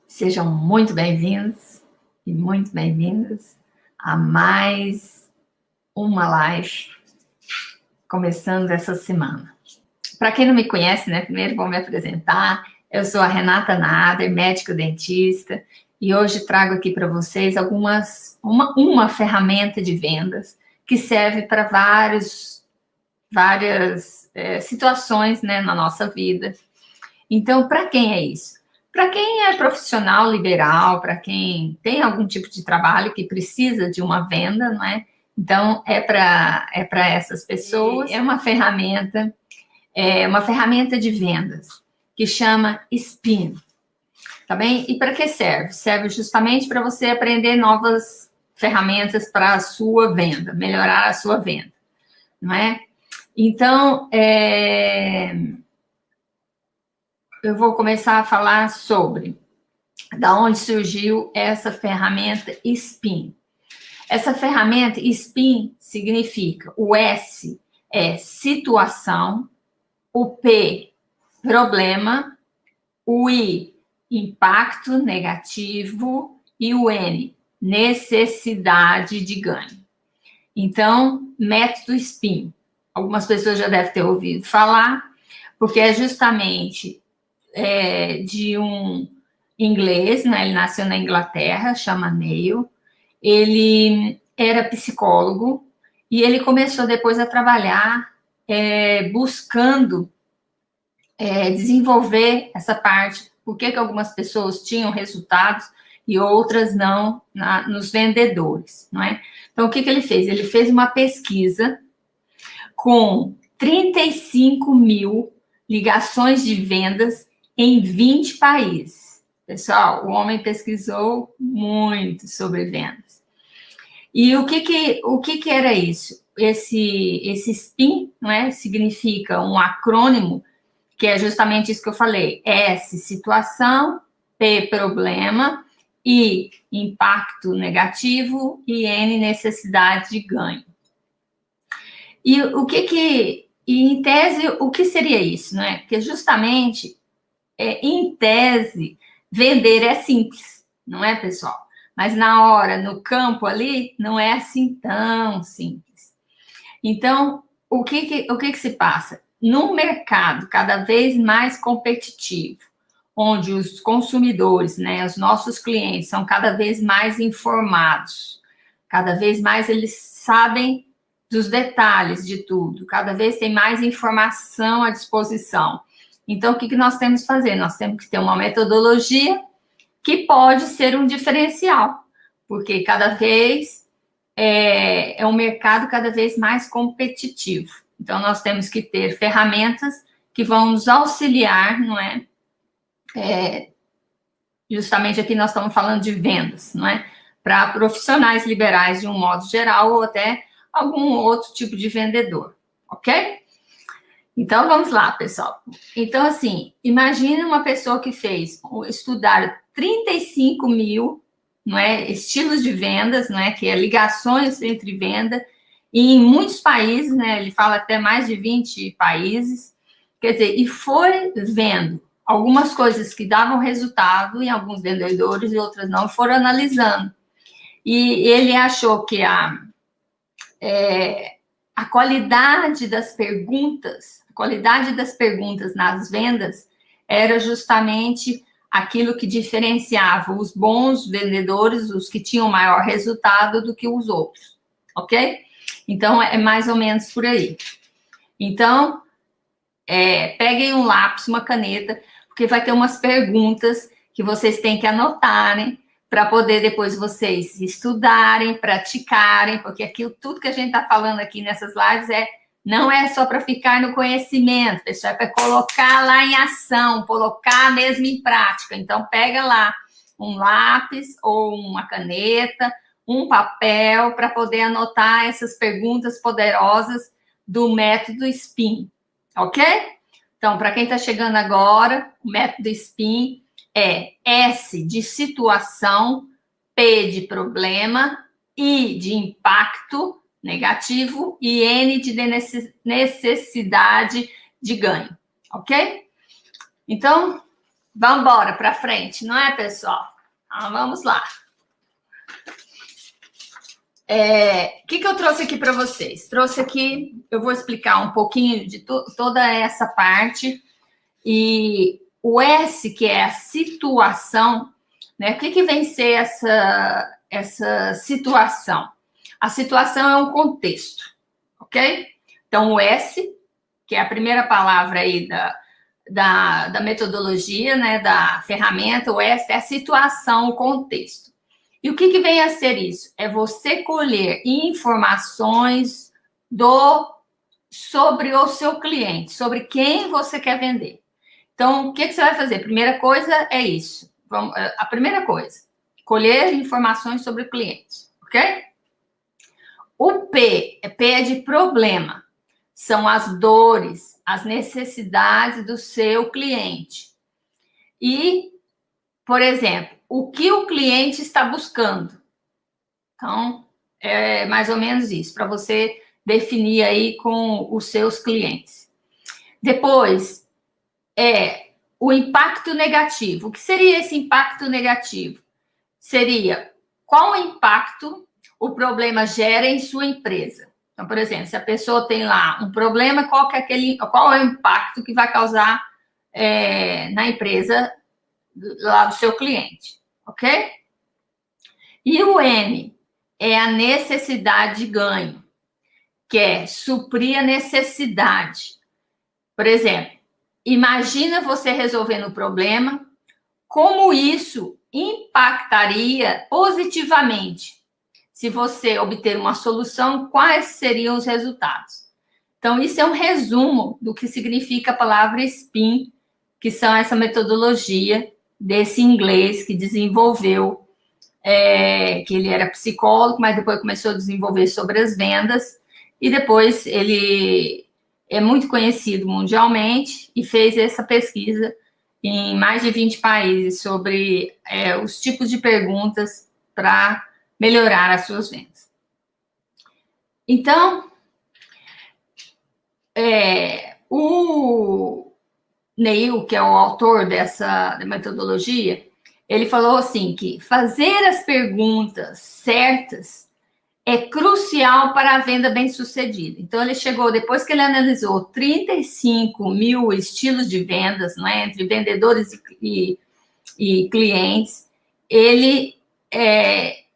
Sejam muito bem-vindos e muito bem-vindas a mais uma live começando essa semana. Para quem não me conhece, né, primeiro vou me apresentar. Eu sou a Renata Nader, médico-dentista, e hoje trago aqui para vocês uma ferramenta de vendas que serve para várias situações, né, na nossa vida. Então, para quem é isso? Para quem é profissional liberal, para quem tem algum tipo de trabalho que precisa de uma venda, não é? Então, é para essas pessoas. É uma ferramenta de vendas que chama Spin, tá bem? E para que serve? Serve justamente para você aprender novas ferramentas para a sua venda, melhorar a sua venda, não é? Então, eu vou começar a falar sobre da onde surgiu essa ferramenta Spin. Essa ferramenta Spin significa: o S é situação, o P, problema, o I, impacto negativo, e o N, necessidade de ganho. Então, método Spin. Algumas pessoas já devem ter ouvido falar, porque é justamente de um inglês, né? Ele nasceu na Inglaterra, chama Neil. Ele era psicólogo e ele começou depois a trabalhar buscando desenvolver essa parte. Por que algumas pessoas tinham resultados e outras não nos vendedores, não é? Então, o que ele fez? Ele fez uma pesquisa com 35 mil ligações de vendas em 20 países. Pessoal, o homem pesquisou muito sobre vendas. E o que era isso? Esse SPIN, não é? Significa um acrônimo, que é justamente isso que eu falei. S, situação, P, problema, I, impacto negativo, e N, necessidade de ganho. E em tese, o que seria isso, né? Porque justamente, em tese, vender é simples, não é, pessoal? Mas na hora, no campo ali, não é assim tão simples. Então, o que se passa? Num mercado cada vez mais competitivo, onde os consumidores, né, os nossos clientes, são cada vez mais informados, cada vez mais eles sabem dos detalhes de tudo, cada vez tem mais informação à disposição. Então, o que nós temos que fazer? Nós temos que ter uma metodologia que pode ser um diferencial, porque cada vez é um mercado cada vez mais competitivo. Então, nós temos que ter ferramentas que vão nos auxiliar, não é? Justamente aqui nós estamos falando de vendas, não é? Para profissionais liberais de um modo geral ou até algum outro tipo de vendedor, ok? Então, vamos lá, pessoal. Então, assim, imagine uma pessoa que fez estudar 35 mil, não é, estilos de vendas, não é, que é ligações entre venda, e em muitos países, né, ele fala até mais de 20 países, quer dizer, e foi vendo algumas coisas que davam resultado em alguns vendedores e outras não, foram analisando. E ele achou que a qualidade das perguntas nas vendas era justamente aquilo que diferenciava os bons vendedores, os que tinham maior resultado, do que os outros, ok? Então, é mais ou menos por aí. Então, peguem um lápis, uma caneta, porque vai ter umas perguntas que vocês têm que anotarem para poder depois vocês estudarem, praticarem, porque aquilo, tudo que a gente está falando aqui nessas lives não é só para ficar no conhecimento, pessoal, é para colocar lá em ação, colocar mesmo em prática. Então, pega lá um lápis ou uma caneta, um papel, para poder anotar essas perguntas poderosas do método SPIN, ok? Então, para quem está chegando agora, o método SPIN é S de situação, P de problema, I de impacto negativo e N de necessidade de ganho, ok? Então, Vamos embora para frente, não é, pessoal? Então, vamos lá. O que eu trouxe aqui para vocês? Trouxe aqui, eu vou explicar um pouquinho de toda essa parte. E o S, que é a situação, né? O que vem ser essa situação? A situação é um contexto, ok? Então, o S, que é a primeira palavra aí da metodologia, né, da ferramenta, o S é a situação, o contexto. E o que vem a ser isso? É você colher informações sobre o seu cliente, sobre quem você quer vender. Então, o que você vai fazer? Primeira coisa é isso. A primeira coisa, colher informações sobre o cliente, ok? O P é de problema. São as dores, as necessidades do seu cliente. E, por exemplo, o que o cliente está buscando. Então, é mais ou menos isso, para você definir aí com os seus clientes. Depois, o impacto negativo. O que seria esse impacto negativo? Seria qual impacto o problema gera em sua empresa. Então, por exemplo, se a pessoa tem lá um problema, qual é o impacto que vai causar na empresa lá do seu cliente, ok? E o N é a necessidade de ganho, que é suprir a necessidade. Por exemplo, imagina você resolvendo o problema, como isso impactaria positivamente. Se você obter uma solução, quais seriam os resultados? Então, isso é um resumo do que significa a palavra SPIN, que são essa metodologia desse inglês que desenvolveu, que ele era psicólogo, mas depois começou a desenvolver sobre as vendas, e depois ele é muito conhecido mundialmente e fez essa pesquisa em mais de 20 países sobre os tipos de perguntas para melhorar as suas vendas. Então, o Neil, que é o autor dessa metodologia, ele falou assim que fazer as perguntas certas é crucial para a venda bem-sucedida. Então, ele chegou, depois que ele analisou 35 mil estilos de vendas, né, entre vendedores e clientes, ele,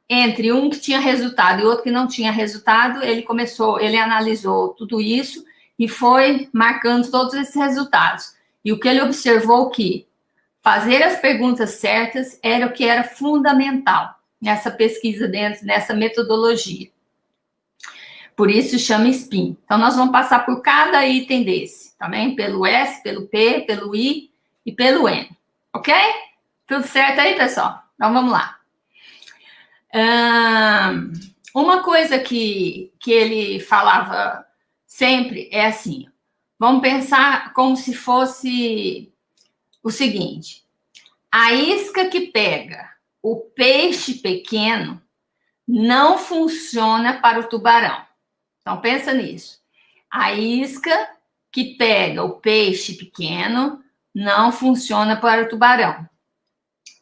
entre um que tinha resultado e outro que não tinha resultado, ele analisou tudo isso e foi marcando todos esses resultados. E o que ele observou que fazer as perguntas certas era o que era fundamental nessa pesquisa, nessa metodologia. Por isso chama SPIN. Então, nós vamos passar por cada item desse, tá bem? Pelo S, pelo P, pelo I e pelo N, ok? Tudo certo aí, pessoal? Então, vamos lá. Uma coisa que ele falava sempre é assim, vamos pensar como se fosse o seguinte, a isca que pega o peixe pequeno não funciona para o tubarão. Então, pensa nisso. A isca que pega o peixe pequeno não funciona para o tubarão.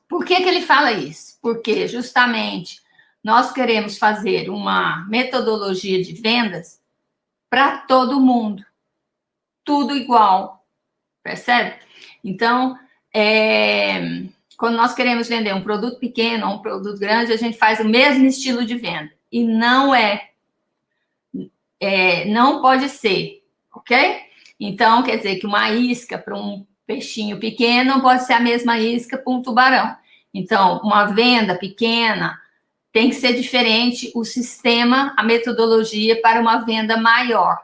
Por que ele fala isso? Porque, justamente, nós queremos fazer uma metodologia de vendas para todo mundo. Tudo igual. Percebe? Então, quando nós queremos vender um produto pequeno ou um produto grande, a gente faz o mesmo estilo de venda. E não não pode ser, ok? Então, quer dizer que uma isca para um peixinho pequeno não pode ser a mesma isca para um tubarão. Então, uma venda pequena tem que ser diferente o sistema, a metodologia para uma venda maior.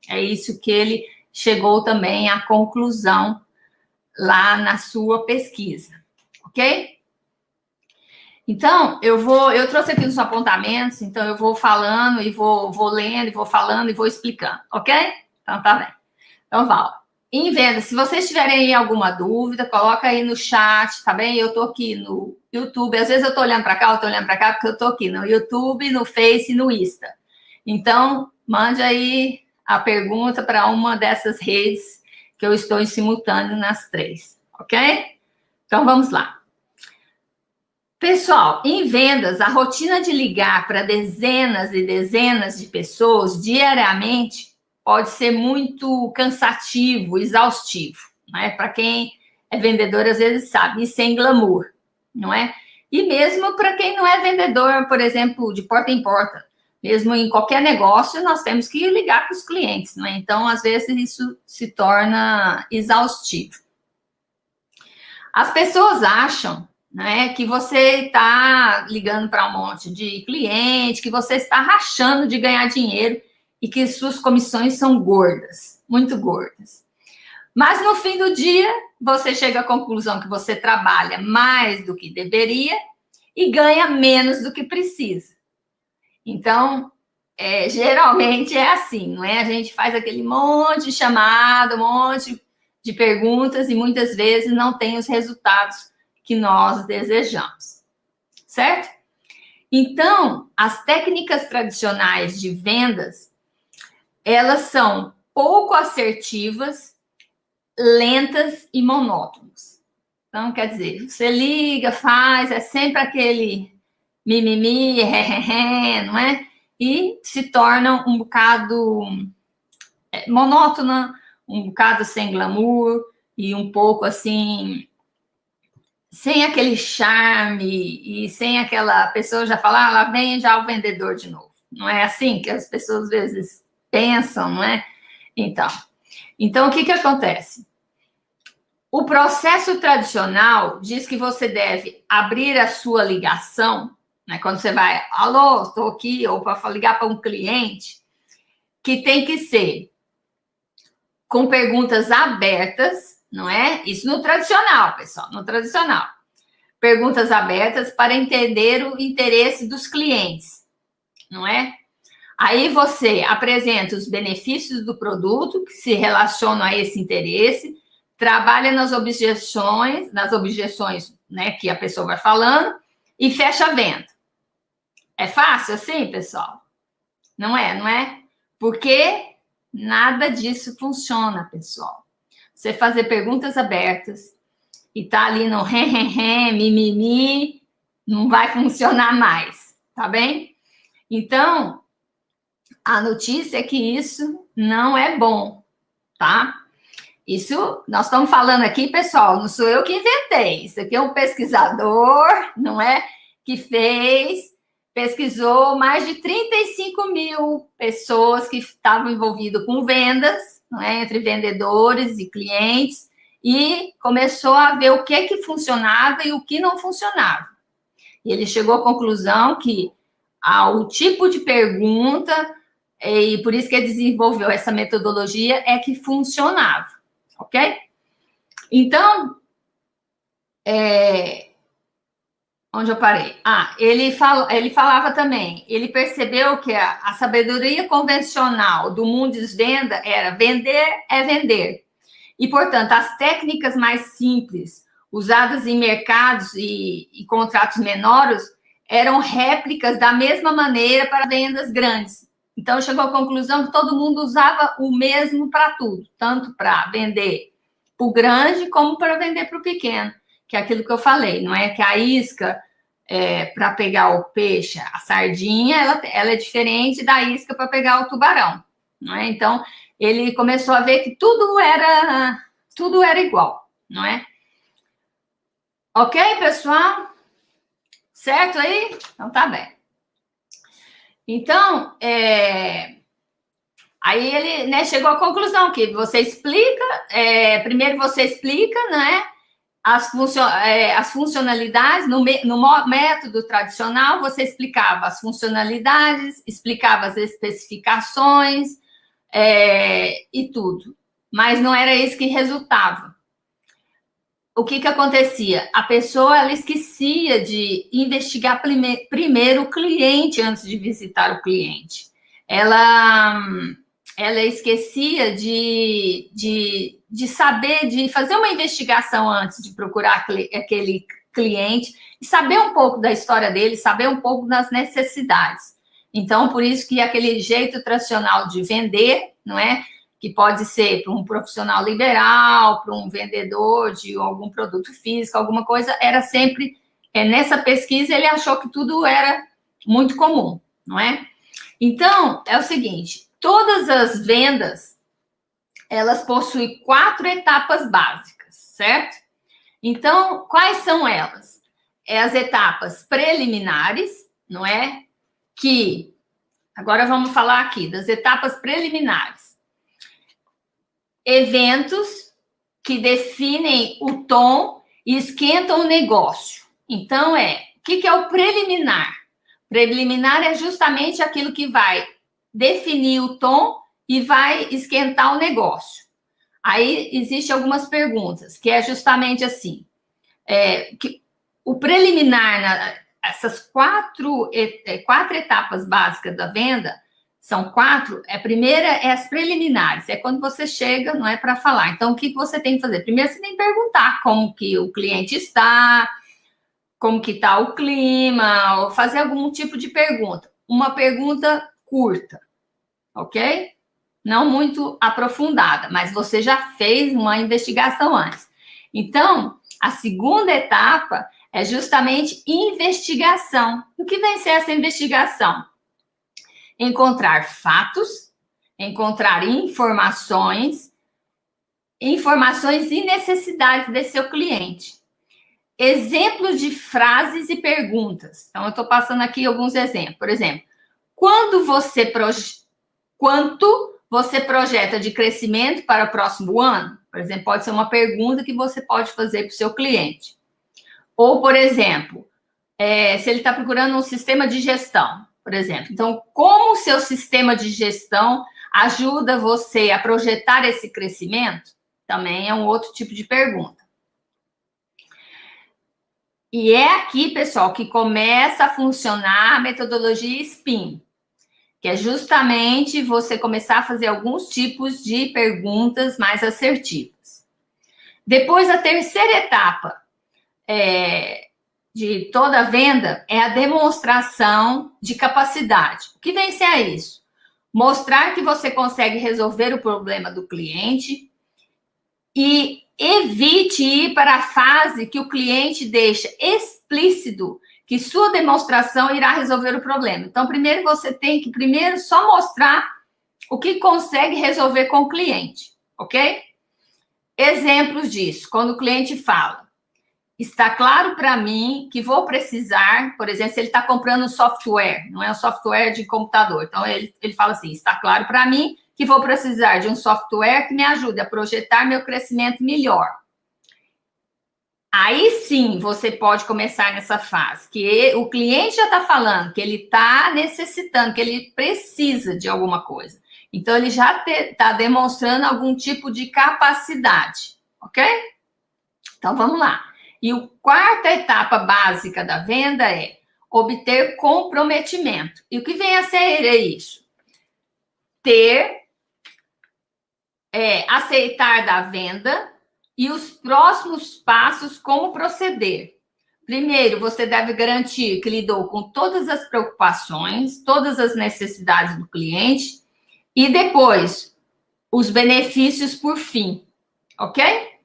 É isso que ele chegou também à conclusão lá na sua pesquisa, ok? Então, eu trouxe aqui os apontamentos, então eu vou falando e vou lendo, e vou falando e vou explicando, ok? Então, tá bem. Então, Val, em venda, se vocês tiverem aí alguma dúvida, coloca aí no chat, tá bem? Eu tô aqui no YouTube, às vezes eu tô olhando para cá, eu tô olhando para cá, porque eu tô aqui no YouTube, no Face e no Insta. Então, mande aí a pergunta para uma dessas redes que eu estou em simultâneo nas 3, ok? Então, vamos lá. Pessoal, em vendas, a rotina de ligar para dezenas e dezenas de pessoas diariamente pode ser muito cansativo, exaustivo, né? Para quem é vendedor, às vezes sabe, e sem glamour, não é? E mesmo para quem não é vendedor, por exemplo, de porta em porta, mesmo em qualquer negócio, nós temos que ligar para os clientes, não é? Então, às vezes, isso se torna exaustivo. As pessoas acham, né, que você está ligando para um monte de cliente, que você está rachando de ganhar dinheiro e que suas comissões são gordas, muito gordas. Mas no fim do dia, você chega à conclusão que você trabalha mais do que deveria e ganha menos do que precisa. Então, geralmente é assim, não é? A gente faz aquele monte de chamada, um monte de perguntas e muitas vezes não tem os resultados que nós desejamos, certo? Então, as técnicas tradicionais de vendas, elas são pouco assertivas, lentas e monótonas. Então, quer dizer, você liga, faz, é sempre aquele mimimi, não é? E se torna um bocado monótona, um bocado sem glamour e um pouco assim, sem aquele charme e sem aquela pessoa já falar, lá vem já o vendedor de novo. Não é assim que as pessoas às vezes pensam, não é? Então o que acontece? O processo tradicional diz que você deve abrir a sua ligação, né? Quando você vai, alô, estou aqui, ou para ligar para um cliente, que tem que ser com perguntas abertas, não é? Isso no tradicional, pessoal, no tradicional. Perguntas abertas para entender o interesse dos clientes, não é? Aí você apresenta os benefícios do produto que se relacionam a esse interesse, trabalha nas objeções, né, que a pessoa vai falando e fecha a venda. É fácil assim, pessoal? Não é, não é? Porque nada disso funciona, pessoal. Você fazer perguntas abertas e tá ali no mimimi, não vai funcionar mais, tá bem? Então, a notícia é que isso não é bom, tá? Isso, nós estamos falando aqui, pessoal, não sou eu que inventei. Isso aqui é um pesquisador, não é? Que pesquisou mais de 35 mil pessoas que estavam envolvidas com vendas, não é? Entre vendedores e clientes, e começou a ver o que funcionava e o que não funcionava. E ele chegou à conclusão que o tipo de pergunta, e por isso que ele desenvolveu essa metodologia, é que funcionava. Ok? Então, onde eu parei? Ele falava também, ele percebeu que a sabedoria convencional do mundo de venda era vender é vender. E, portanto, as técnicas mais simples, usadas em mercados e contratos menores, eram réplicas da mesma maneira para vendas grandes. Então, chegou à conclusão que todo mundo usava o mesmo para tudo, tanto para vender para o grande como para vender para o pequeno, que é aquilo que eu falei, não é? Que a isca, para pegar o peixe, a sardinha, ela é diferente da isca para pegar o tubarão, não é? Então, ele começou a ver que tudo era igual, não é? Ok, pessoal? Certo aí? Então, tá bem. Então, aí ele, né, chegou à conclusão que você explica, primeiro você explica, né, as funcionalidades, no método tradicional, você explicava as funcionalidades, explicava as especificações e tudo, mas não era isso que resultava. O que acontecia? A pessoa, ela esquecia de investigar primeiro o cliente antes de visitar o cliente. Ela esquecia de saber, de fazer uma investigação antes de procurar aquele cliente e saber um pouco da história dele, saber um pouco das necessidades. Então, por isso que aquele jeito tradicional de vender, não é? que pode ser para um profissional liberal, para um vendedor de algum produto físico, alguma coisa, era sempre, nessa pesquisa, ele achou que tudo era muito comum, não é? Então, é o seguinte, todas as vendas, elas possuem 4 etapas básicas, certo? Então, quais são elas? As etapas preliminares, não é? Que, agora vamos falar aqui das etapas preliminares. Eventos que definem o tom e esquentam o negócio. Então, o que é o preliminar? Preliminar é justamente aquilo que vai definir o tom e vai esquentar o negócio. Aí existem algumas perguntas, que é justamente assim, que o preliminar, essas quatro etapas básicas da venda, são 4, a primeira é as preliminares, é quando você chega, não é para falar. Então, o que você tem que fazer? Primeiro, você tem que perguntar como que o cliente está, como que está o clima, ou fazer algum tipo de pergunta. Uma pergunta curta, ok? Não muito aprofundada, mas você já fez uma investigação antes. Então, a segunda etapa é justamente investigação. O que vem ser essa investigação? Encontrar fatos, encontrar informações e necessidades desse seu cliente. Exemplos de frases e perguntas. Então, eu estou passando aqui alguns exemplos. Por exemplo, quanto você projeta de crescimento para o próximo ano? Por exemplo, pode ser uma pergunta que você pode fazer para o seu cliente. Ou, por exemplo, se ele está procurando um sistema de gestão, por exemplo. Então, como o seu sistema de gestão ajuda você a projetar esse crescimento? Também é um outro tipo de pergunta. E é aqui, pessoal, que começa a funcionar a metodologia SPIN, que é justamente você começar a fazer alguns tipos de perguntas mais assertivas. Depois, a terceira etapa de toda venda é a demonstração de capacidade. O que vem ser isso? Mostrar que você consegue resolver o problema do cliente e evite ir para a fase que o cliente deixa explícito que sua demonstração irá resolver o problema. Então, primeiro você tem que só mostrar o que consegue resolver com o cliente, ok? Exemplos disso, quando o cliente fala, está claro para mim que vou precisar, por exemplo, se ele está comprando um software, não é um software de computador. Então, ele fala assim, está claro para mim que vou precisar de um software que me ajude a projetar meu crescimento melhor. Aí sim, você pode começar nessa fase, que o cliente já está falando que ele está necessitando, que ele precisa de alguma coisa. Então, ele já está demonstrando algum tipo de capacidade, ok? Então, vamos lá. E a quarta etapa básica da venda é obter comprometimento. E o que vem a ser isso? Aceitar da venda e os próximos passos, como proceder. Primeiro, você deve garantir que lidou com todas as preocupações, todas as necessidades do cliente, e depois, os benefícios por fim, ok?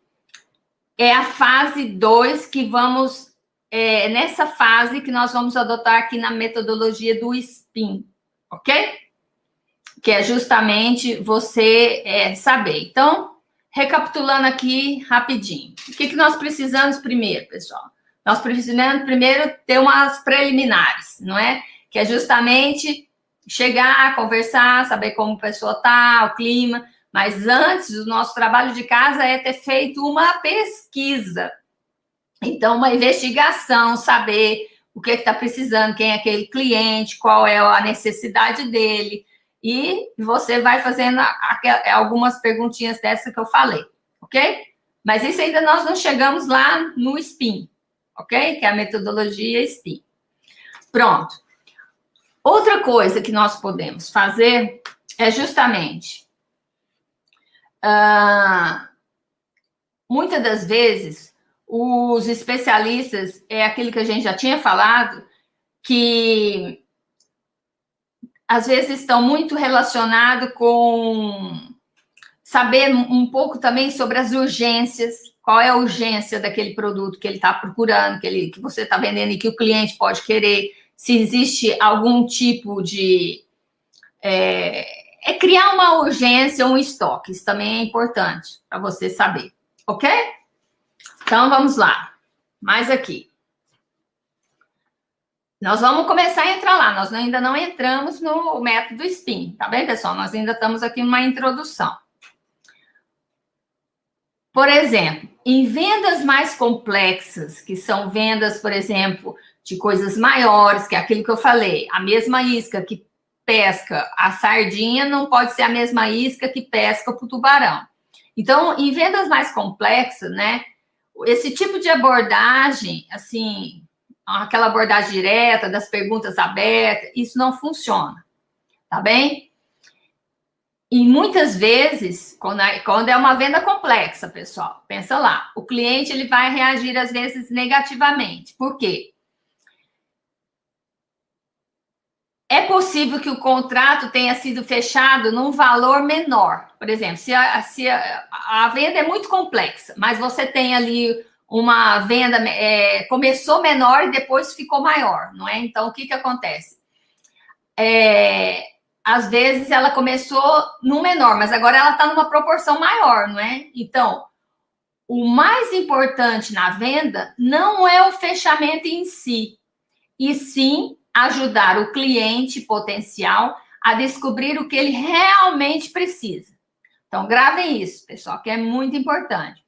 É a fase 2 que vamos, nessa fase que nós vamos adotar aqui na metodologia do SPIN, ok? Que é justamente você saber. Então, recapitulando aqui rapidinho. O que nós precisamos primeiro, pessoal? Nós precisamos primeiro ter umas preliminares, não é? Que é justamente chegar, conversar, saber como a pessoa está, o clima. Mas antes, o nosso trabalho de casa é ter feito uma pesquisa. Então, uma investigação, saber o que está precisando, quem é aquele cliente, qual é a necessidade dele. E você vai fazendo algumas perguntinhas dessas que eu falei, ok? Mas isso ainda nós não chegamos lá no SPIN, ok? Que é a metodologia SPIN. Pronto. Outra coisa que nós podemos fazer é justamente... muitas das vezes, os especialistas, é aquilo que a gente já tinha falado, que às vezes estão muito relacionados com saber um pouco também sobre as urgências, qual é a urgência daquele produto que ele está procurando, que você está vendendo e que o cliente pode querer, se existe algum tipo de... criar uma urgência, um estoque, isso também é importante para você saber, ok? Então, vamos lá, mais aqui. Nós vamos começar a entrar lá, nós ainda não entramos no método SPIN, tá bem, pessoal? Nós ainda estamos aqui numa introdução. Por exemplo, em vendas mais complexas, que são vendas, por exemplo, de coisas maiores, que é aquilo que eu falei, a mesma isca que pesca a sardinha não pode ser a mesma isca que pesca o tubarão. Então, em vendas mais complexas, né, esse tipo de abordagem, assim, aquela abordagem direta, das perguntas abertas, isso não funciona, tá bem? E muitas vezes, quando é uma venda complexa, pessoal, pensa lá, o cliente ele vai reagir às vezes negativamente. Por quê? É possível que o contrato tenha sido fechado num valor menor. Por exemplo, se a venda é muito complexa, mas você tem ali uma venda, começou menor e depois ficou maior, não é? Então, o que acontece? Às vezes ela começou no menor, mas agora ela está numa proporção maior, não é? Então, o mais importante na venda não é o fechamento em si, e sim ajudar o cliente potencial a descobrir o que ele realmente precisa. Então, gravem isso, pessoal, que é muito importante.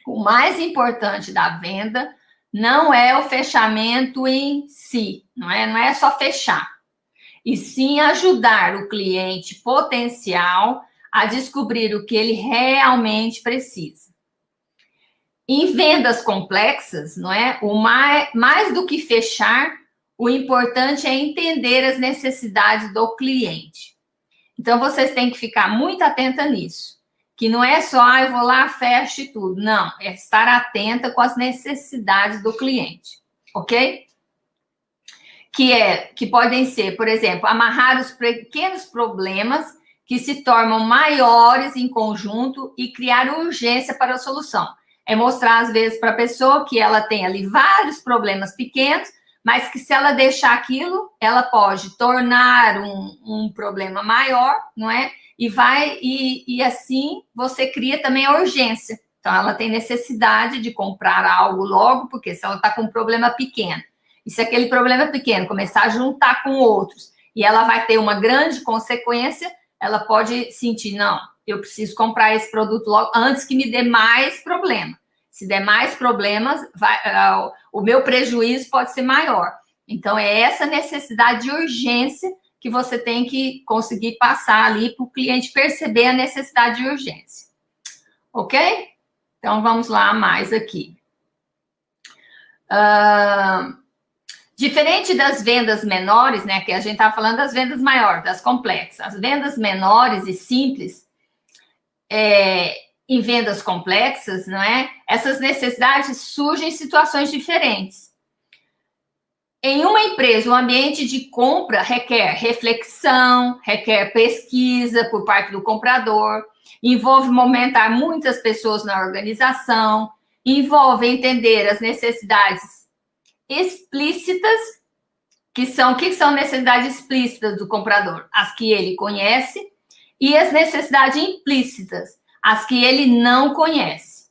O mais importante da venda não é o fechamento em si, não é só fechar, e sim ajudar o cliente potencial a descobrir o que ele realmente precisa. Em vendas complexas, não é? O mais do que fechar, o importante é entender as necessidades do cliente. Então, vocês têm que ficar muito atenta nisso. Que não é só, eu vou lá, fecho e tudo. Não, é estar atenta com as necessidades do cliente, ok? Que podem ser, por exemplo, amarrar os pequenos problemas que se tornam maiores em conjunto e criar urgência para a solução. É mostrar, às vezes, para a pessoa que ela tem ali vários problemas pequenos, mas que se ela deixar aquilo, ela pode tornar um problema maior, não é? E assim você cria também a urgência. Então, ela tem necessidade de comprar algo logo, porque se ela está com um problema pequeno, e se aquele problema pequeno começar a juntar com outros, e ela vai ter uma grande consequência, ela pode sentir, não, eu preciso comprar esse produto logo, antes que me dê mais problema. Se der mais problemas, o meu prejuízo pode ser maior. Então, é essa necessidade de urgência que você tem que conseguir passar ali para o cliente perceber a necessidade de urgência. Ok? Então, vamos lá mais aqui. Diferente das vendas menores, né, que a gente está falando das vendas maiores, das complexas. As vendas menores e simples, em vendas complexas, não é? Essas necessidades surgem em situações diferentes. Em uma empresa, o ambiente de compra requer reflexão, requer pesquisa por parte do comprador, envolve movimentar muitas pessoas na organização, envolve entender as necessidades explícitas, o que são necessidades explícitas do comprador? As que ele conhece, e as necessidades implícitas, as que ele não conhece.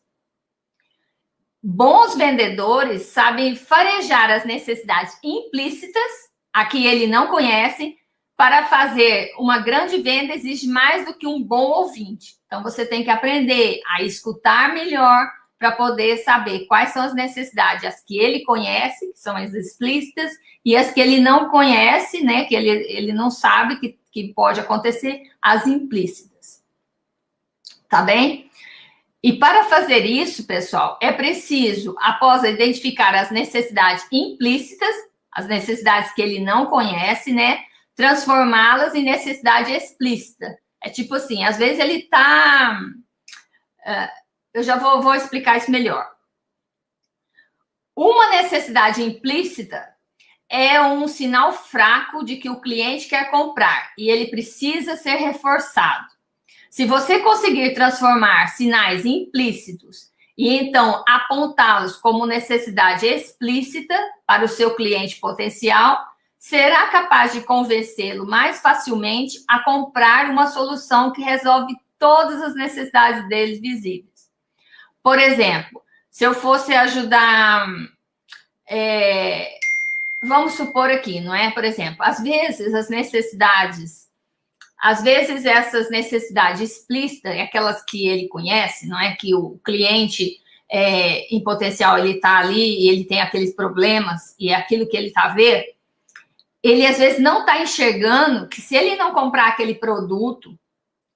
Bons vendedores sabem farejar as necessidades implícitas, a que ele não conhece. Para fazer uma grande venda exige mais do que um bom ouvinte. Então, você tem que aprender a escutar melhor para poder saber quais são as necessidades, as que ele conhece, que são as explícitas, e as que ele não conhece, né, que ele não sabe que pode acontecer, as implícitas. Tá bem? E para fazer isso, pessoal, é preciso, após identificar as necessidades implícitas, as necessidades que ele não conhece, né, transformá-las em necessidade explícita. É tipo assim, às vezes ele está... eu já vou explicar isso melhor. Uma necessidade implícita é um sinal fraco de que o cliente quer comprar e ele precisa ser reforçado. Se você conseguir transformar sinais implícitos e então apontá-los como necessidade explícita para o seu cliente potencial, será capaz de convencê-lo mais facilmente a comprar uma solução que resolve todas as necessidades deles visíveis. Por exemplo, se eu fosse ajudar, vamos supor aqui, não é? Por exemplo, às vezes essas necessidades explícitas, aquelas que ele conhece, não é? Que o cliente em potencial, ele está ali e ele tem aqueles problemas e é aquilo que ele está vendo, ele às vezes não está enxergando que se ele não comprar aquele produto,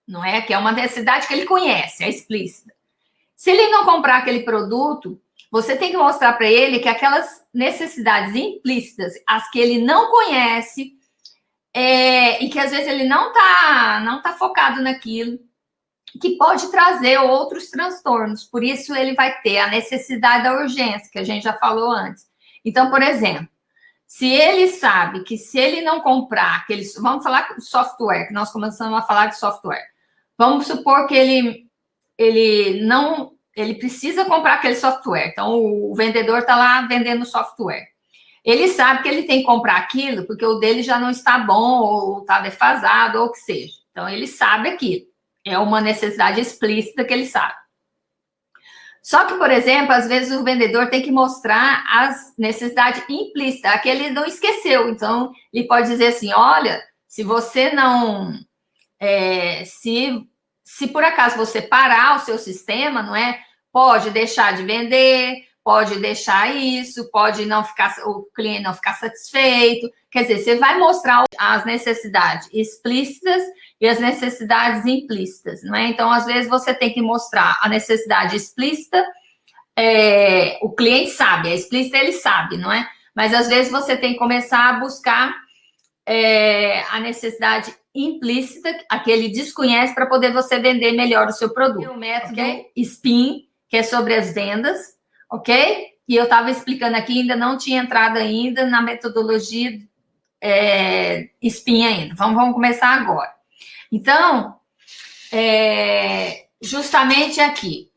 não é? Que é uma necessidade que ele conhece, é explícita. Se ele não comprar aquele produto, você tem que mostrar para ele que aquelas necessidades implícitas, as que ele não conhece, e que às vezes ele não tá focado naquilo, que pode trazer outros transtornos. Por isso ele vai ter a necessidade da urgência, que a gente já falou antes. Então, por exemplo, se ele sabe que se ele não comprar aqueles... Vamos falar de software, que nós começamos a falar de software. Vamos supor que ele precisa comprar aquele software. Então, o vendedor está lá vendendo software. Ele sabe que ele tem que comprar aquilo porque o dele já não está bom, ou está defasado, ou o que seja. Então, ele sabe aquilo. É uma necessidade explícita que ele sabe. Só que, por exemplo, às vezes o vendedor tem que mostrar as necessidades implícitas, a que ele não esqueceu. Então, ele pode dizer assim, olha, se você não... se por acaso você parar o seu sistema, não é? Pode deixar de vender, pode deixar isso, pode não ficar, o cliente não ficar satisfeito. Quer dizer, você vai mostrar as necessidades explícitas e as necessidades implícitas, não é? Então, às vezes, você tem que mostrar a necessidade explícita, o cliente sabe, a explícita ele sabe, não é? Mas, às vezes, você tem que começar a buscar a necessidade implícita, a que ele desconhece, para poder você vender melhor o seu produto. O método SPIN, que é sobre as vendas, ok? E eu estava explicando aqui, ainda não tinha entrado ainda na metodologia SPIN ainda. Vamos começar agora. Então, justamente aqui,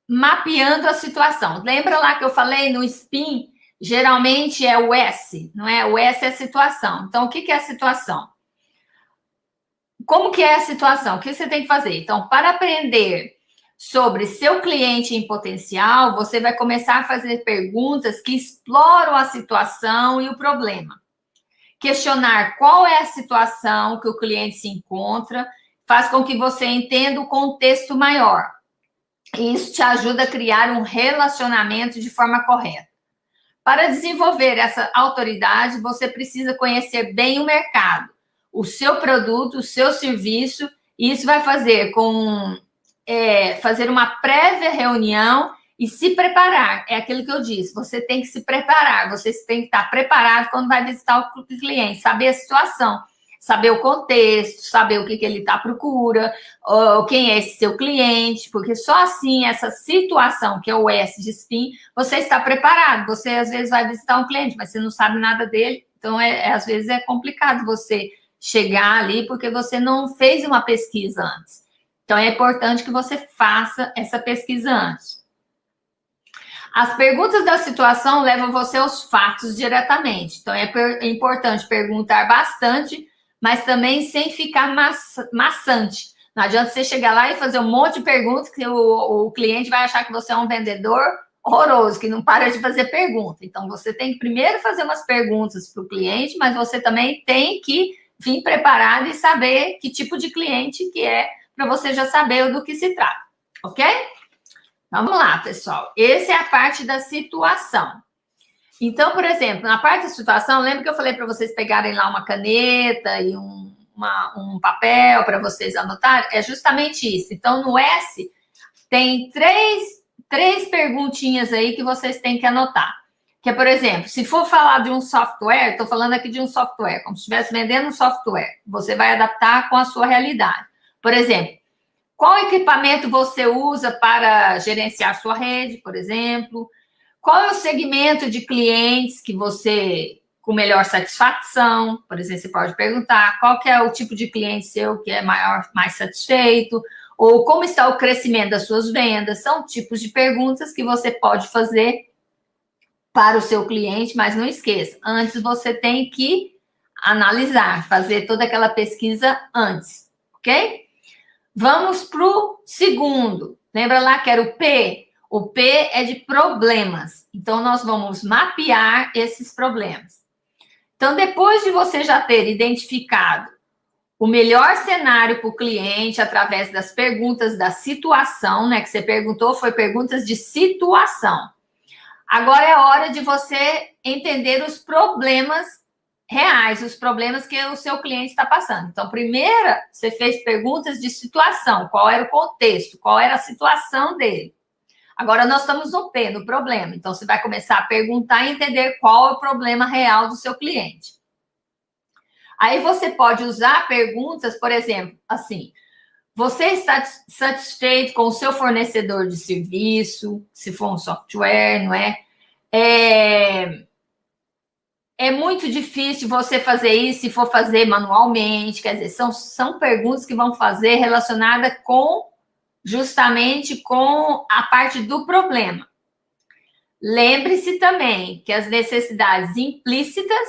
mapeando a situação. Lembra lá que eu falei no SPIN, geralmente é o S, não é? O S é a situação. Então, o que é a situação? Como que é a situação? O que você tem que fazer? Então, para aprender sobre seu cliente em potencial, você vai começar a fazer perguntas que exploram a situação e o problema. Questionar qual é a situação que o cliente se encontra faz com que você entenda o contexto maior. E isso te ajuda a criar um relacionamento de forma correta. Para desenvolver essa autoridade, você precisa conhecer bem o mercado, o seu produto, o seu serviço, e isso vai fazer fazer uma prévia reunião e se preparar. É aquilo que eu disse, você tem que se preparar, você tem que estar preparado quando vai visitar o cliente, saber a situação, saber o contexto, saber o que ele está à procura, quem é esse seu cliente, porque só assim, essa situação, que é o S de SPIN, você está preparado. Você, às vezes, vai visitar um cliente, mas você não sabe nada dele, então, às vezes, é complicado você chegar ali, porque você não fez uma pesquisa antes. Então, é importante que você faça essa pesquisa antes. As perguntas da situação levam você aos fatos diretamente. Então, é importante perguntar bastante, mas também sem ficar maçante. Não adianta você chegar lá e fazer um monte de perguntas que o cliente vai achar que você é um vendedor horroroso, que não para de fazer pergunta. Então, você tem que primeiro fazer umas perguntas para o cliente, mas você também tem que vir preparado e saber que tipo de cliente que é, para você já saber do que se trata, ok? Vamos lá, pessoal. Essa é a parte da situação. Então, por exemplo, na parte da situação, lembra que eu falei para vocês pegarem lá uma caneta e um papel para vocês anotarem? É justamente isso. Então, no S, tem três perguntinhas aí que vocês têm que anotar. Que é, por exemplo, se for falar de um software, estou falando aqui de um software, como se estivesse vendendo um software. Você vai adaptar com a sua realidade. Por exemplo, qual equipamento você usa para gerenciar sua rede, por exemplo? Qual é o segmento de clientes que você com melhor satisfação. Por exemplo, você pode perguntar qual que é o tipo de cliente seu que é mais satisfeito, ou como está o crescimento das suas vendas. São tipos de perguntas que você pode fazer para o seu cliente, mas não esqueça, antes você tem que analisar, fazer toda aquela pesquisa antes, ok? Vamos para o segundo. Lembra lá que era o P? O P é de problemas. Então, nós vamos mapear esses problemas. Então, depois de você já ter identificado o melhor cenário para o cliente através das perguntas da situação, né? Que você perguntou, foi perguntas de situação. Agora é hora de você entender os problemas reais, os problemas que o seu cliente está passando. Então, primeiro, você fez perguntas de situação, qual era o contexto, qual era a situação dele. Agora, nós estamos no P, no problema. Então, você vai começar a perguntar e entender qual é o problema real do seu cliente. Aí, você pode usar perguntas, por exemplo, assim, você está satisfeito com o seu fornecedor de serviço, se for um software, não é? É muito difícil você fazer isso se for fazer manualmente, quer dizer, são perguntas que vão fazer relacionada justamente com a parte do problema. Lembre-se também que as necessidades implícitas,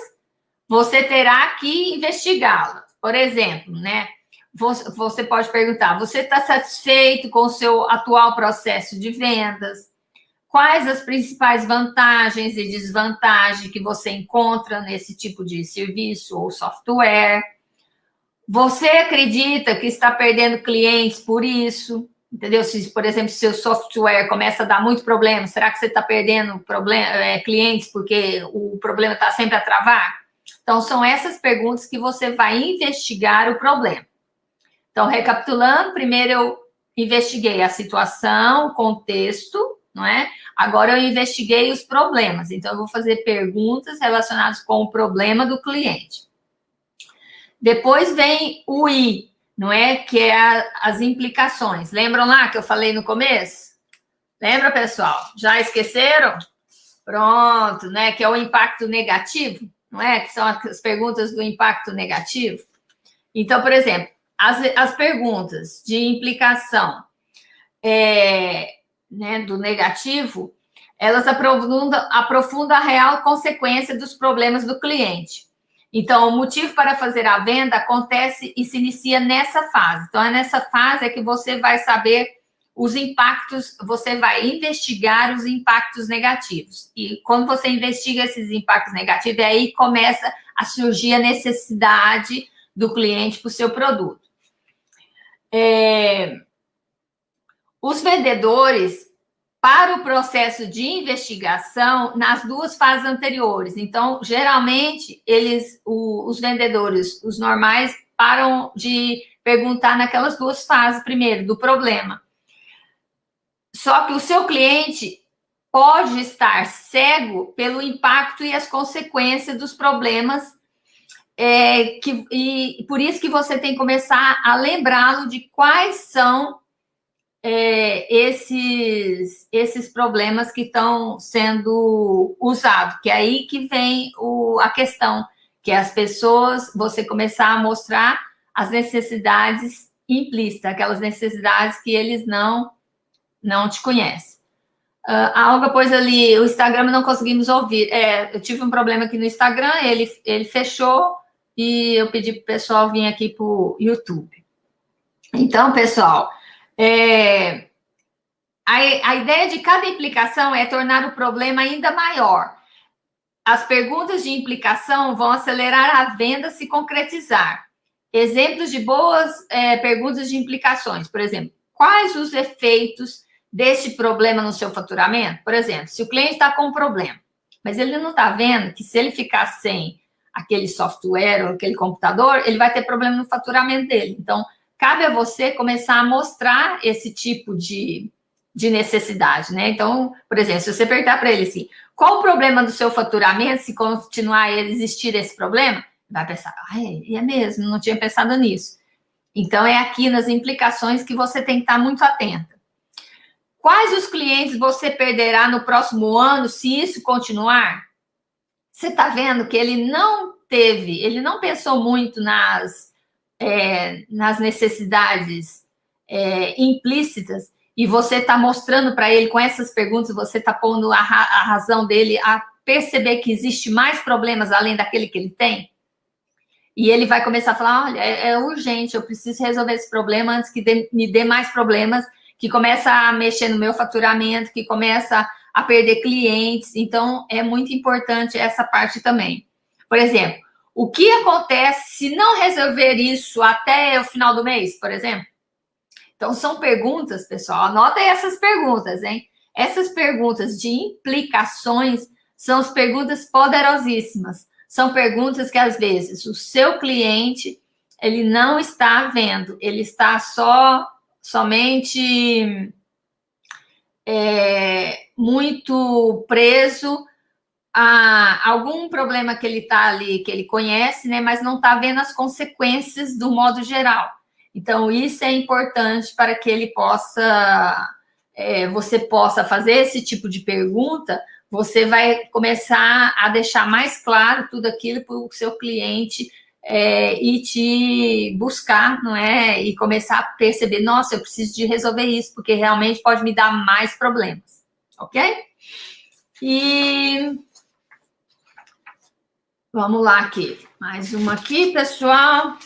você terá que investigá-las. Por exemplo, né? Você pode perguntar, você está satisfeito com o seu atual processo de vendas? Quais as principais vantagens e desvantagens que você encontra nesse tipo de serviço ou software? Você acredita que está perdendo clientes por isso? Entendeu? Se, por exemplo, seu software começa a dar muito problema, será que você está perdendo clientes porque o problema está sempre a travar? Então, são essas perguntas que você vai investigar o problema. Então, recapitulando, primeiro eu investiguei a situação, o contexto, não é? Agora eu investiguei os problemas. Então, eu vou fazer perguntas relacionadas com o problema do cliente. Depois vem o I, não é? Que é as implicações. Lembram lá que eu falei no começo? Lembra, pessoal? Já esqueceram? Pronto, né? Que é o impacto negativo, não é? Que são as perguntas do impacto negativo. Então, por exemplo, as perguntas de implicação né, do negativo, elas aprofundam a real consequência dos problemas do cliente. Então, o motivo para fazer a venda acontece e se inicia nessa fase. Então, é nessa fase que você vai saber os impactos, você vai investigar os impactos negativos. E quando você investiga esses impactos negativos, aí começa a surgir a necessidade do cliente para o seu produto. Os vendedores, para o processo de investigação, nas duas fases anteriores. Então, geralmente, os vendedores, os normais, param de perguntar naquelas duas fases primeiro, do problema. Só que o seu cliente pode estar cego pelo impacto e as consequências dos problemas, e por isso que você tem que começar a lembrá-lo de quais são esses problemas que estão sendo usados, que é aí que vem a questão, que é as pessoas, você começar a mostrar as necessidades implícitas, aquelas necessidades que eles não te conhecem. A Olga pôs ali, o Instagram não conseguimos ouvir. Eu tive um problema aqui no Instagram, ele fechou e eu pedi para o pessoal vir aqui para o YouTube. Então, pessoal, a ideia de cada implicação é tornar o problema ainda maior. As perguntas de implicação vão acelerar a venda se concretizar. Exemplos de boas perguntas de implicações, por exemplo, quais os efeitos deste problema no seu faturamento? Por exemplo, se o cliente está com um problema, mas ele não está vendo que se ele ficar sem aquele software ou aquele computador, ele vai ter problema no faturamento dele. Então, cabe a você começar a mostrar esse tipo de necessidade, né? Então, por exemplo, se você perguntar para ele assim, qual o problema do seu faturamento se continuar a existir esse problema? Vai pensar, é mesmo, não tinha pensado nisso. Então, é aqui nas implicações que você tem que estar muito atenta. Quais os clientes você perderá no próximo ano se isso continuar? Você está vendo que ele não pensou muito nas necessidades implícitas, e você está mostrando para ele com essas perguntas, você está pondo a razão dele a perceber que existe mais problemas além daquele que ele tem. E ele vai começar a falar, olha, é urgente, eu preciso resolver esse problema antes que me dê mais problemas, que começa a mexer no meu faturamento, que começa a perder clientes. Então, é muito importante essa parte também. Por exemplo, o que acontece se não resolver isso até o final do mês, por exemplo? Então, são perguntas, pessoal, anota aí essas perguntas, hein? Essas perguntas de implicações são as perguntas poderosíssimas. São perguntas que, às vezes, o seu cliente, ele não está vendo, ele está somente muito preso a algum problema que ele está ali, que ele conhece, né, mas não está vendo as consequências do modo geral. Então, isso é importante para que ele possa, você possa fazer esse tipo de pergunta, você vai começar a deixar mais claro tudo aquilo para o seu cliente e te buscar, não é? E começar a perceber, nossa, eu preciso de resolver isso, porque realmente pode me dar mais problemas, ok? E vamos lá aqui, mais uma aqui, pessoal.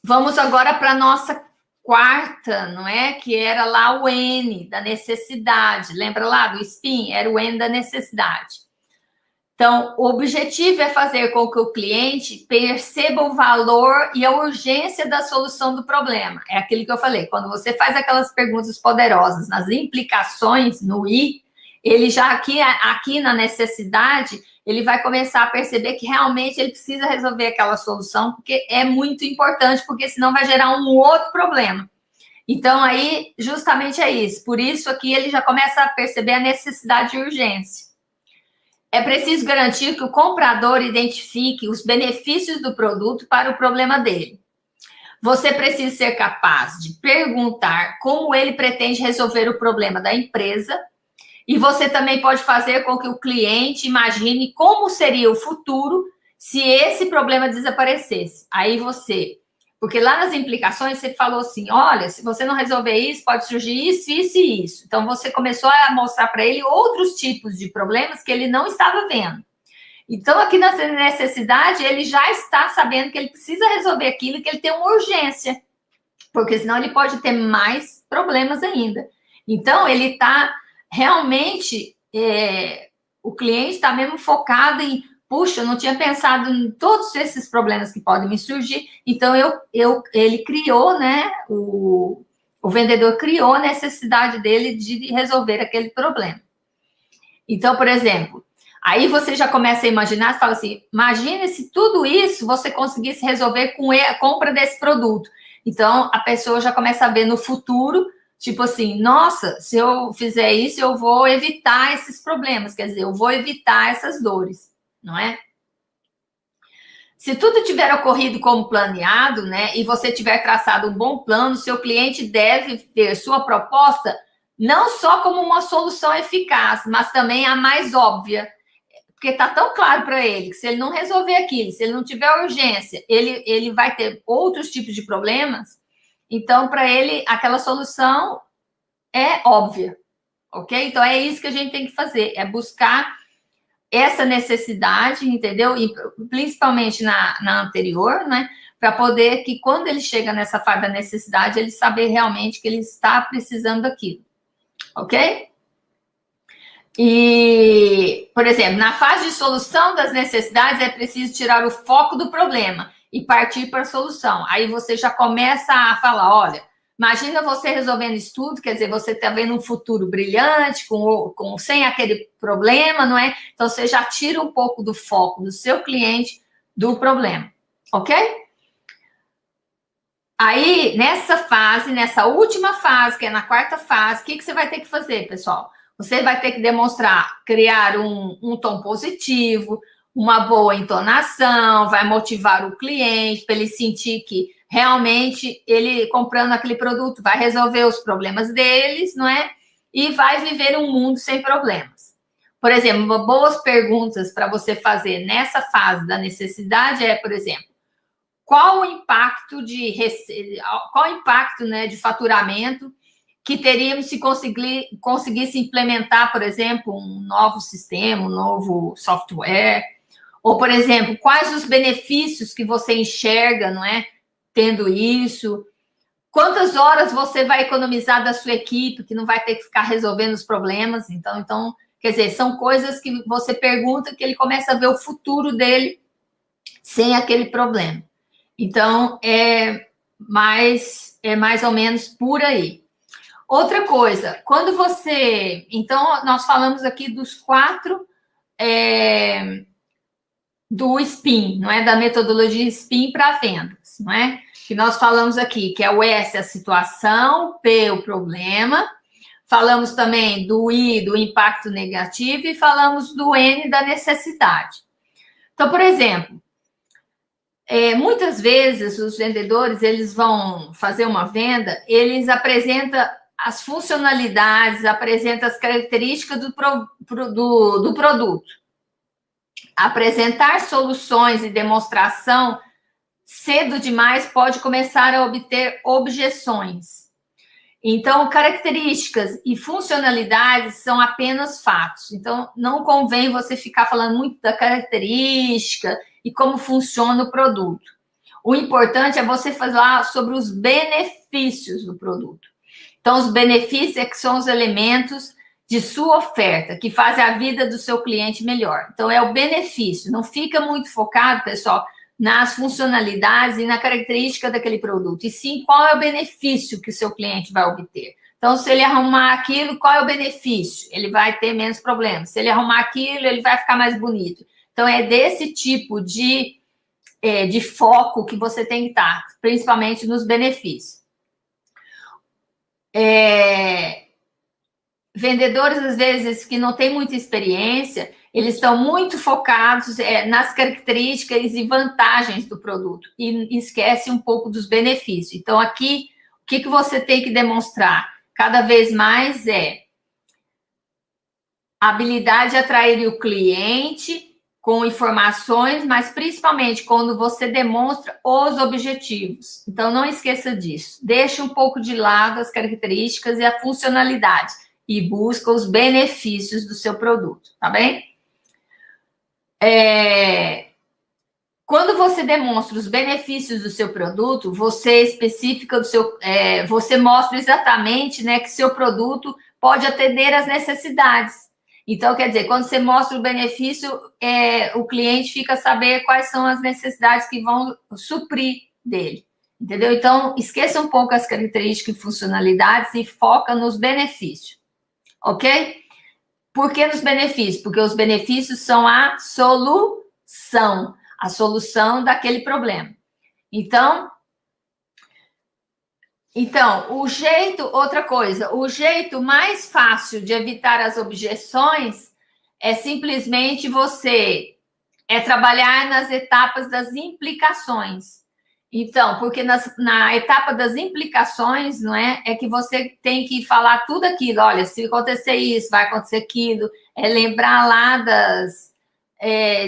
Vamos agora para a nossa quarta, não é? Que era lá o N, da necessidade. Lembra lá do SPIN? Era o N da necessidade. Então, o objetivo é fazer com que o cliente perceba o valor e a urgência da solução do problema. É aquilo que eu falei. Quando você faz aquelas perguntas poderosas nas implicações, no I, ele já aqui na necessidade, ele vai começar a perceber que realmente ele precisa resolver aquela solução, porque é muito importante, porque senão vai gerar um outro problema. Então, aí, justamente é isso. Por isso, aqui ele já começa a perceber a necessidade de urgência. É preciso garantir que o comprador identifique os benefícios do produto para o problema dele. Você precisa ser capaz de perguntar como ele pretende resolver o problema da empresa. E você também pode fazer com que o cliente imagine como seria o futuro se esse problema desaparecesse. Aí você... Porque lá nas implicações você falou assim, olha, se você não resolver isso, pode surgir isso, isso e isso. Então, você começou a mostrar para ele outros tipos de problemas que ele não estava vendo. Então, aqui na necessidade, ele já está sabendo que ele precisa resolver aquilo, que ele tem uma urgência. Porque senão ele pode ter mais problemas ainda. Então, ele está realmente... o cliente está mesmo focado em... Puxa, eu não tinha pensado em todos esses problemas que podem me surgir. Então, ele criou, né? O vendedor criou a necessidade dele de resolver aquele problema. Então, por exemplo, aí você já começa a imaginar, você fala assim, imagine se tudo isso você conseguisse resolver com a compra desse produto. Então, a pessoa já começa a ver no futuro, tipo assim, nossa, se eu fizer isso, eu vou evitar esses problemas, quer dizer, eu vou evitar essas dores. Não é? Se tudo tiver ocorrido como planeado, né, e você tiver traçado um bom plano, seu cliente deve ter sua proposta não só como uma solução eficaz, mas também a mais óbvia, porque está tão claro para ele que se ele não resolver aquilo, se ele não tiver urgência, ele vai ter outros tipos de problemas. Então, para ele, aquela solução é óbvia, ok? Então, é isso que a gente tem que fazer, é buscar essa necessidade, entendeu? E principalmente na anterior, né? Para poder que quando ele chega nessa fase da necessidade, ele saber realmente que ele está precisando daquilo, ok? E, por exemplo, na fase de solução das necessidades, é preciso tirar o foco do problema e partir para a solução. Aí você já começa a falar, olha, imagina você resolvendo isso tudo, quer dizer, você está vendo um futuro brilhante, sem aquele problema, não é? Então, você já tira um pouco do foco do seu cliente do problema, ok? Aí, nessa última fase, que é na quarta fase, o que você vai ter que fazer, pessoal? Você vai ter que demonstrar, criar um tom positivo, uma boa entonação, vai motivar o cliente para ele sentir que realmente ele comprando aquele produto vai resolver os problemas deles, não é? E vai viver um mundo sem problemas. por exemplo, boas perguntas para você fazer nessa fase da necessidade é, por exemplo, qual o impacto né, de faturamento que teríamos se conseguisse implementar, por exemplo, um novo sistema, um novo software, ou, por exemplo, quais os benefícios que você enxerga, não é, tendo isso, quantas horas você vai economizar da sua equipe, que não vai ter que ficar resolvendo os problemas, então, quer dizer, são coisas que você pergunta que ele começa a ver o futuro dele sem aquele problema. Então, é mais ou menos por aí. Outra coisa, quando você... Então, nós falamos aqui dos 4 do SPIN, não é? Da metodologia SPIN para vendas, não é? Que nós falamos aqui, que é o S, a situação, o P, o problema. Falamos também do I, do impacto negativo, e falamos do N, da necessidade. Então, por exemplo, muitas vezes os vendedores, eles vão fazer uma venda, eles apresentam as funcionalidades, apresentam as características do produto. Apresentar soluções e demonstração cedo demais pode começar a obter objeções. Então, características e funcionalidades são apenas fatos. Então, não convém você ficar falando muito da característica e como funciona o produto. O importante é você falar sobre os benefícios do produto. Então, os benefícios é que são os elementos de sua oferta, que fazem a vida do seu cliente melhor. Então, é o benefício. Não fica muito focado, pessoal, nas funcionalidades e na característica daquele produto, e sim qual é o benefício que o seu cliente vai obter. Então, se ele arrumar aquilo, qual é o benefício? Ele vai ter menos problemas. Se ele arrumar aquilo, ele vai ficar mais bonito. Então, é desse tipo de foco que você tem que estar, principalmente nos benefícios. Vendedores, às vezes, que não têm muita experiência, eles estão muito focados nas características e vantagens do produto e esquecem um pouco dos benefícios. Então, aqui, o que você tem que demonstrar cada vez mais é a habilidade de atrair o cliente com informações, mas principalmente quando você demonstra os objetivos. Então, não esqueça disso. Deixe um pouco de lado as características e a funcionalidade e busca os benefícios do seu produto, tá bem? Quando você demonstra os benefícios do seu produto, você especifica você mostra exatamente, né, que seu produto pode atender às necessidades. Então, quer dizer, quando você mostra o benefício, o cliente fica a saber quais são as necessidades que vão suprir dele, entendeu? Então, esqueça um pouco as características e funcionalidades e foca nos benefícios, ok? Por que nos benefícios? Porque os benefícios são a solução daquele problema. Então, outra coisa, o jeito mais fácil de evitar as objeções é simplesmente você trabalhar nas etapas das implicações. Então, porque na etapa das implicações, não é que você tem que falar tudo aquilo. Olha, se acontecer isso, vai acontecer aquilo. Lembrar lá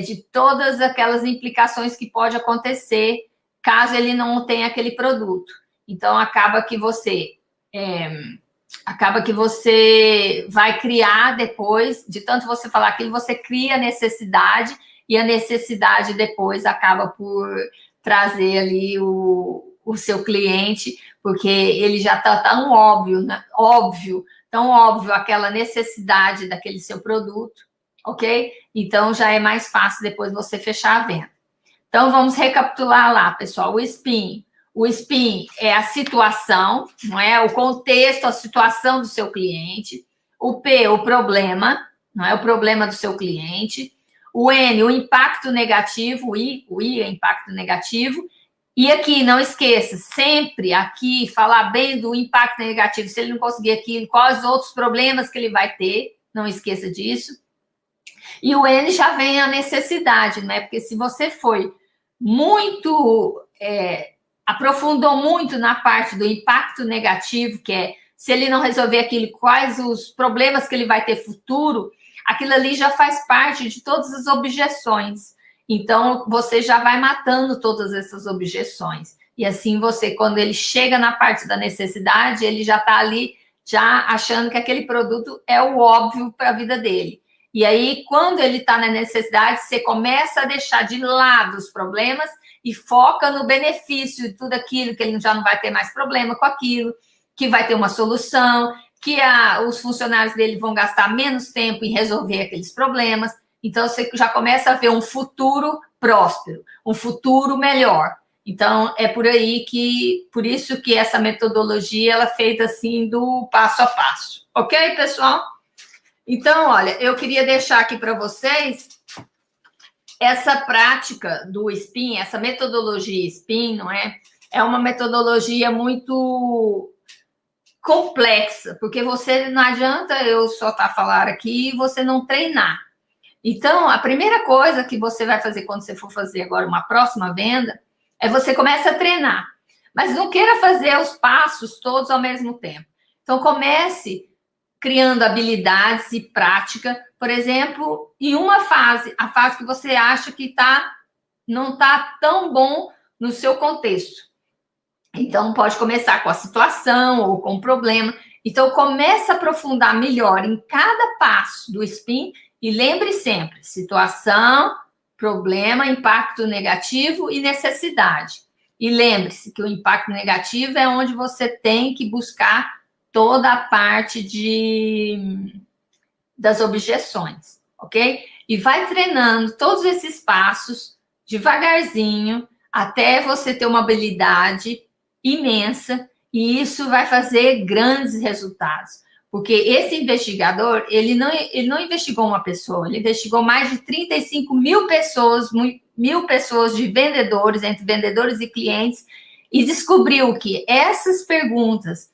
de todas aquelas implicações que pode acontecer caso ele não tenha aquele produto. Então, acaba que você vai criar depois, de tanto você falar aquilo, você cria necessidade, e a necessidade depois acaba por trazer ali o seu cliente, porque ele já está tão óbvio, né? Tão óbvio aquela necessidade daquele seu produto, ok? Então, já é mais fácil depois você fechar a venda. Então, vamos recapitular lá, pessoal. O SPIN é a situação, não é? O contexto, a situação do seu cliente. O P, o problema, não é? O problema do seu cliente. O N, o impacto negativo. O I é impacto negativo. E aqui, não esqueça, sempre aqui, falar bem do impacto negativo. Se ele não conseguir aquilo, quais os outros problemas que ele vai ter. Não esqueça disso. E o N já vem a necessidade, né? Porque se você foi muito... aprofundou muito na parte do impacto negativo, que é se ele não resolver aquilo, quais os problemas que ele vai ter futuro, aquilo ali já faz parte de todas as objeções. Então, você já vai matando todas essas objeções. E assim você, quando ele chega na parte da necessidade, ele já está ali, já achando que aquele produto é o óbvio para a vida dele. E aí, quando ele está na necessidade, você começa a deixar de lado os problemas e foca no benefício de tudo aquilo, que ele já não vai ter mais problema com aquilo, que vai ter uma solução, que os funcionários dele vão gastar menos tempo em resolver aqueles problemas. Então, você já começa a ver um futuro próspero, um futuro melhor. Então, é por aí por isso que essa metodologia, ela é feita assim, do passo a passo. Ok, pessoal? Então, olha, eu queria deixar aqui para vocês essa prática do SPIN, essa metodologia SPIN, não é? É uma metodologia muito complexa, porque você não adianta eu só estar falando aqui e você não treinar. Então, a primeira coisa que você vai fazer quando você for fazer agora uma próxima venda é você começa a treinar. Mas não queira fazer os passos todos ao mesmo tempo. Então, comece criando habilidades e prática, por exemplo, em uma fase, a fase que você acha que não está tão bom no seu contexto. Então, pode começar com a situação ou com o problema. Então, comece a aprofundar melhor em cada passo do SPIN e lembre sempre, situação, problema, impacto negativo e necessidade. E lembre-se que o impacto negativo é onde você tem que buscar toda a parte das objeções, ok? E vai treinando todos esses passos devagarzinho até você ter uma habilidade imensa e isso vai fazer grandes resultados. Porque esse investigador, ele não investigou uma pessoa, ele investigou mais de 35 mil pessoas, mil pessoas de vendedores, entre vendedores e clientes, e descobriu que essas perguntas,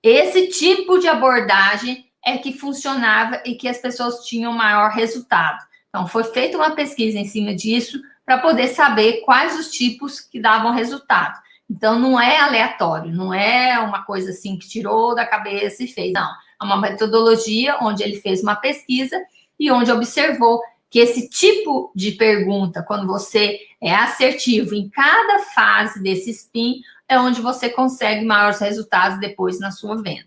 esse tipo de abordagem é que funcionava e que as pessoas tinham maior resultado. Então, foi feita uma pesquisa em cima disso para poder saber quais os tipos que davam resultado. Então, não é aleatório, não é uma coisa assim que tirou da cabeça e fez, não. É uma metodologia onde ele fez uma pesquisa e onde observou que esse tipo de pergunta, quando você é assertivo em cada fase desse SPIN, é onde você consegue maiores resultados depois na sua venda.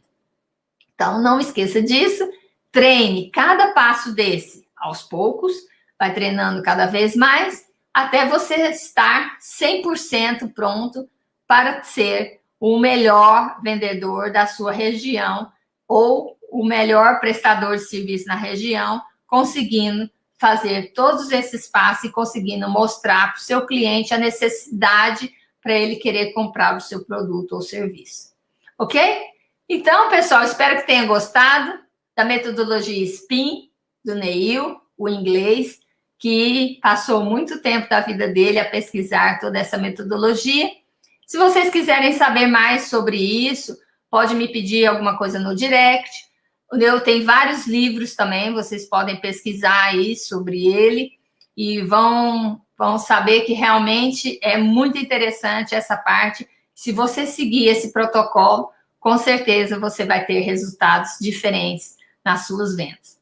Então, não esqueça disso, treine cada passo desse aos poucos, vai treinando cada vez mais, até você estar 100% pronto para ser o melhor vendedor da sua região ou o melhor prestador de serviço na região, conseguindo fazer todos esses passos e conseguindo mostrar para o seu cliente a necessidade para ele querer comprar o seu produto ou serviço. Ok? Então, pessoal, espero que tenham gostado da metodologia SPIN do Neil, o inglês, que passou muito tempo da vida dele a pesquisar toda essa metodologia. Se vocês quiserem saber mais sobre isso, pode me pedir alguma coisa no direct. Eu tenho vários livros também, vocês podem pesquisar aí sobre ele e vão saber que realmente é muito interessante essa parte. Se você seguir esse protocolo, com certeza você vai ter resultados diferentes nas suas vendas.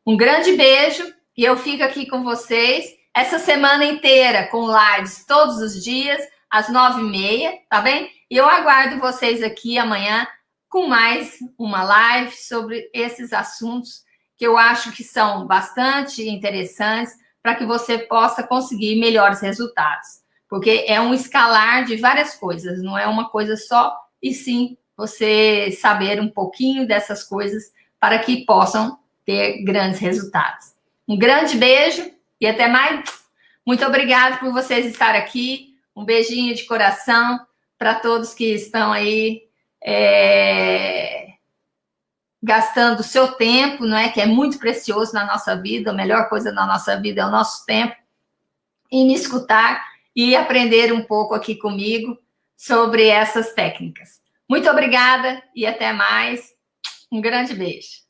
Um grande beijo e eu fico aqui com vocês essa semana inteira com lives todos os dias, às 9h30, tá bem? E eu aguardo vocês aqui amanhã com mais uma live sobre esses assuntos que eu acho que são bastante interessantes para que você possa conseguir melhores resultados. Porque é um escalar de várias coisas, não é uma coisa só, e sim você saber um pouquinho dessas coisas para que possam ter grandes resultados. Um grande beijo e até mais. Muito obrigada por vocês estarem aqui. Um beijinho de coração para todos que estão aí gastando o seu tempo, não é? Que é muito precioso na nossa vida. A melhor coisa na nossa vida é o nosso tempo. E me escutar e aprender um pouco aqui comigo sobre essas técnicas. Muito obrigada e até mais. Um grande beijo.